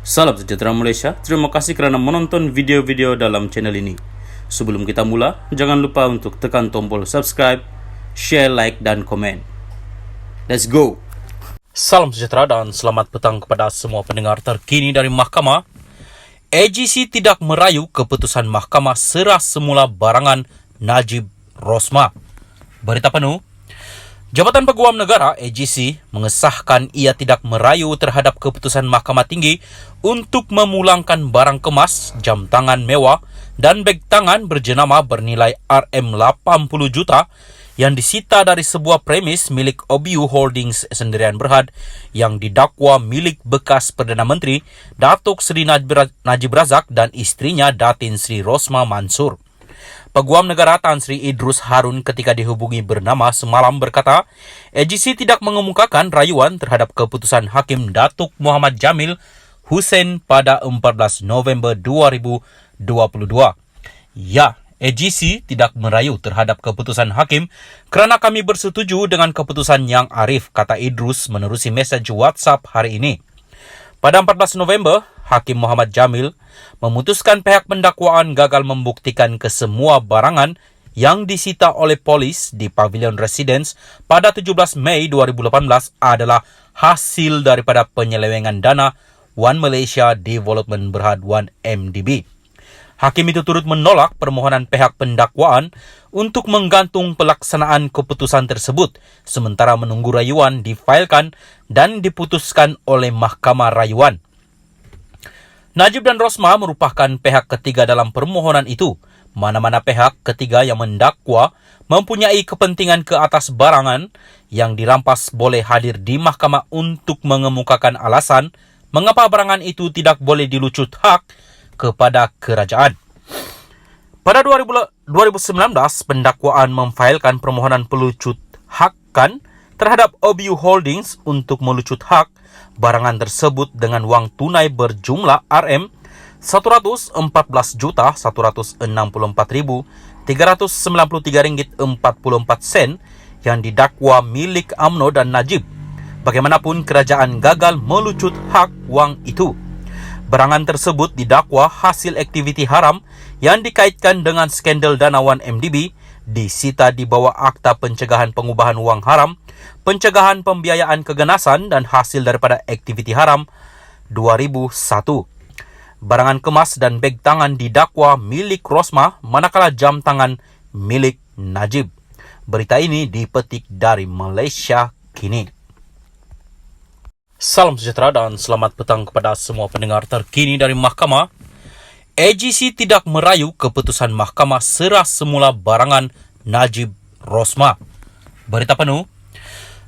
Salam sejahtera Malaysia, terima kasih kerana menonton video-video dalam channel ini. Sebelum kita mula, jangan lupa untuk tekan tombol subscribe, share, like, dan komen. Let's go! Salam sejahtera dan selamat petang kepada semua pendengar terkini dari Mahkamah. AGC tidak merayu keputusan Mahkamah serah semula barangan Najib Rosmah. Berita penuh. Jabatan Peguam Negara AGC mengesahkan ia tidak merayu terhadap keputusan Mahkamah Tinggi untuk memulangkan barang kemas, jam tangan mewah dan beg tangan berjenama bernilai RM80 juta yang disita dari sebuah premis milik OBU Holdings Sendirian Berhad yang didakwa milik bekas Perdana Menteri Datuk Seri Najib Razak dan istrinya Datin Sri Rosmah Mansur. Peguam Negara Tan Sri Idrus Harun ketika dihubungi bernama semalam berkata, AGC tidak mengemukakan rayuan terhadap keputusan Hakim Datuk Muhammad Jamil Hussein pada 14 November 2022. Ya, AGC tidak merayu terhadap keputusan Hakim kerana kami bersetuju dengan keputusan yang arif, kata Idrus menerusi mesej WhatsApp hari ini. Pada 14 November, Hakim Muhammad Jamil memutuskan pihak pendakwaan gagal membuktikan kesemua barangan yang disita oleh polis di Pavilion Residence pada 17 Mei 2018 adalah hasil daripada penyelewengan dana One Malaysia Development Berhad 1MDB. Hakim itu turut menolak permohonan pihak pendakwaan untuk menggantung pelaksanaan keputusan tersebut sementara menunggu rayuan difailkan dan diputuskan oleh Mahkamah Rayuan. Najib dan Rosmah merupakan pihak ketiga dalam permohonan itu. Mana-mana pihak ketiga yang mendakwa mempunyai kepentingan ke atas barangan yang dirampas boleh hadir di mahkamah untuk mengemukakan alasan mengapa barangan itu tidak boleh dilucut hak kepada kerajaan. Pada 2019, pendakwaan memfailkan permohonan pelucut hakkan terhadap OBU Holdings untuk melucut hak barangan tersebut dengan wang tunai berjumlah RM114.164.393 yang didakwa milik UMNO dan Najib. Bagaimanapun kerajaan gagal melucut hak wang itu. Barangan tersebut didakwa hasil aktiviti haram yang dikaitkan dengan skandal dana 1MDB, disita di bawah Akta Pencegahan Pengubahan Wang Haram, Pencegahan Pembiayaan Keganasan dan hasil daripada aktiviti haram 2001. Barangan kemas dan beg tangan didakwa milik Rosmah manakala jam tangan milik Najib. Berita ini dipetik dari Malaysia Kini. Salam sejahtera dan selamat petang kepada semua pendengar terkini dari Mahkamah. AGC tidak merayu keputusan Mahkamah serah semula barangan Najib Rosmah. Berita penuh.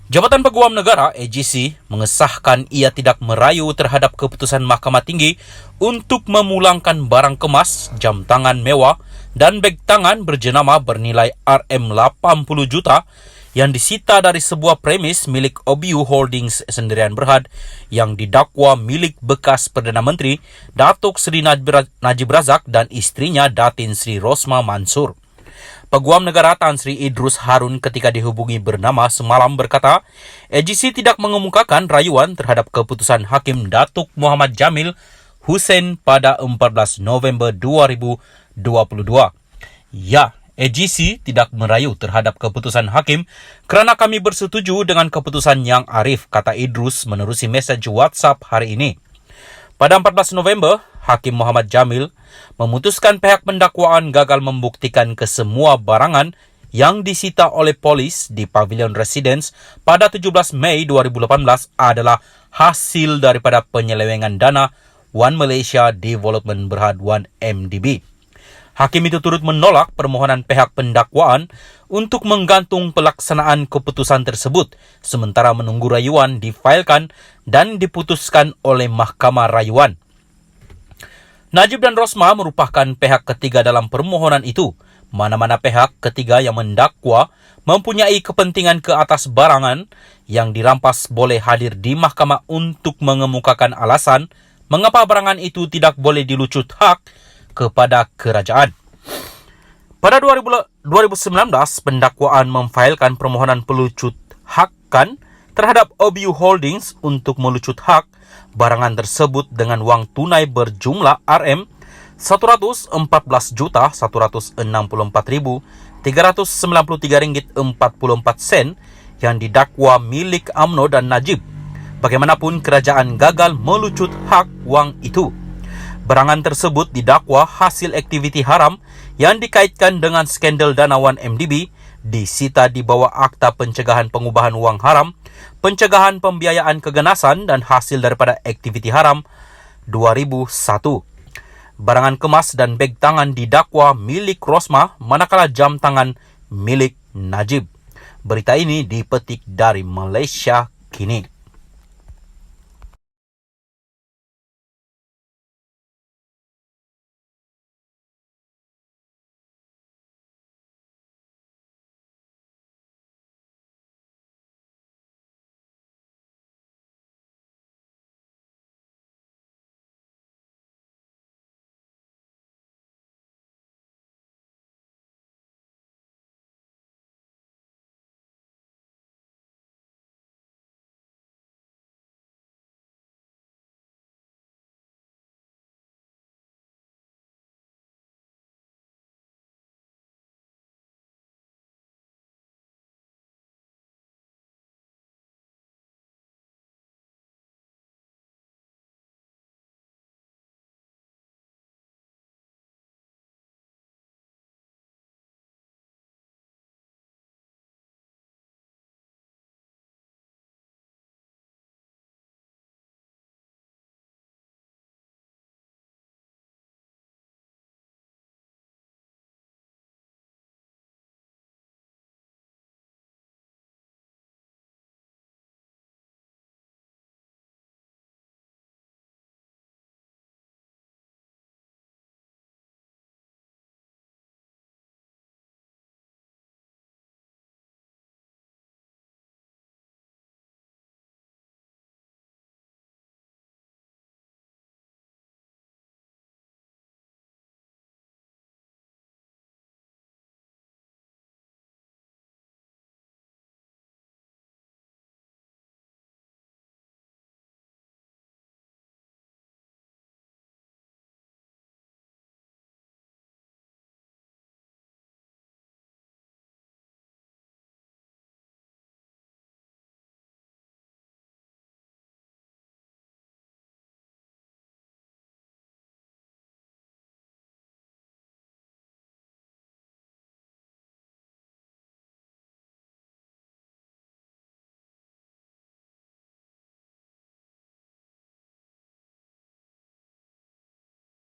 Jabatan Peguam Negara AGC mengesahkan ia tidak merayu terhadap keputusan Mahkamah Tinggi untuk memulangkan barang kemas, jam tangan mewah dan beg tangan berjenama bernilai RM80 juta yang disita dari sebuah premis milik OBU Holdings Sendirian Berhad yang didakwa milik bekas Perdana Menteri Datuk Seri Najib Razak dan istrinya Datin Sri Rosmah Mansur. Peguam Negara Tan Sri Idrus Harun ketika dihubungi bernama semalam berkata, AGC tidak mengemukakan rayuan terhadap keputusan Hakim Datuk Muhammad Jamil Hussein pada 14 November 2022. Ya, AGC tidak merayu terhadap keputusan Hakim kerana kami bersetuju dengan keputusan yang arif, kata Idrus menerusi mesej WhatsApp hari ini. Pada 14 November, Hakim Muhammad Jamil memutuskan pihak pendakwaan gagal membuktikan kesemua barangan yang disita oleh polis di Pavilion Residence pada 17 Mei 2018 adalah hasil daripada penyelewengan dana One Malaysia Development Berhad 1MDB. Hakim itu turut menolak permohonan pihak pendakwaan untuk menggantung pelaksanaan keputusan tersebut sementara menunggu rayuan difailkan dan diputuskan oleh Mahkamah Rayuan. Najib dan Rosmah merupakan pihak ketiga dalam permohonan itu. Mana-mana pihak ketiga yang mendakwa mempunyai kepentingan ke atas barangan yang dirampas boleh hadir di mahkamah untuk mengemukakan alasan mengapa barangan itu tidak boleh dilucut hak kepada kerajaan. Pada 2019, pendakwaan memfailkan permohonan pelucut hakkan terhadap OBU Holdings untuk melucut hak barangan tersebut dengan wang tunai berjumlah RM 114,164,393 ringgit 44 sen yang didakwa milik UMNO dan Najib. Bagaimanapun, kerajaan gagal melucut hak wang itu. Barangan tersebut didakwa hasil aktiviti haram yang dikaitkan dengan skandal dana Wan MDB, disita di bawah Akta Pencegahan Pengubahan Wang Haram, Pencegahan Pembiayaan Keganasan dan hasil daripada aktiviti haram 2001. Barangan kemas dan beg tangan didakwa milik Rosmah, manakala jam tangan milik Najib. Berita ini dipetik dari Malaysia Kini.